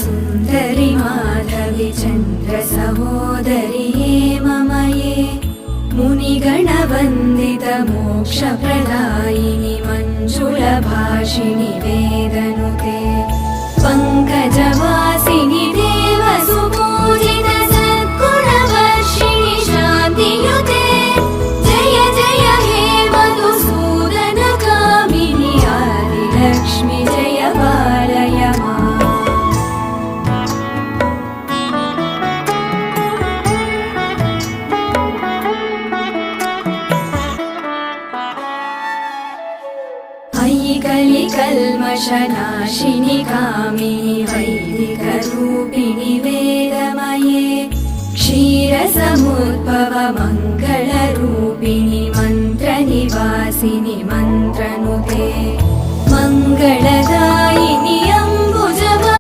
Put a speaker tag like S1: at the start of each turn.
S1: सुन्दरि माधवि चन्द्र सहोदरि हेममये मुनिगणवन्दित मोक्षप्रदायिनि मञ्जुलभाषिणि वेदनुते पङ्कजवासिनि देवसुपूजित सद्गुणवर्षिणि शान्तियुते जय जय हे मधुसूदन कामिनि आदिलक्ष्मि जय पालय माम्। अयि कलिकल्मषनाशिनि कामिनि वैदिकरूपिणि वेदमये क्षीरसमुद्भव मङ्गलरूपिणि मन्त्रनिवासिनि मन्त्रनुते मङ्गल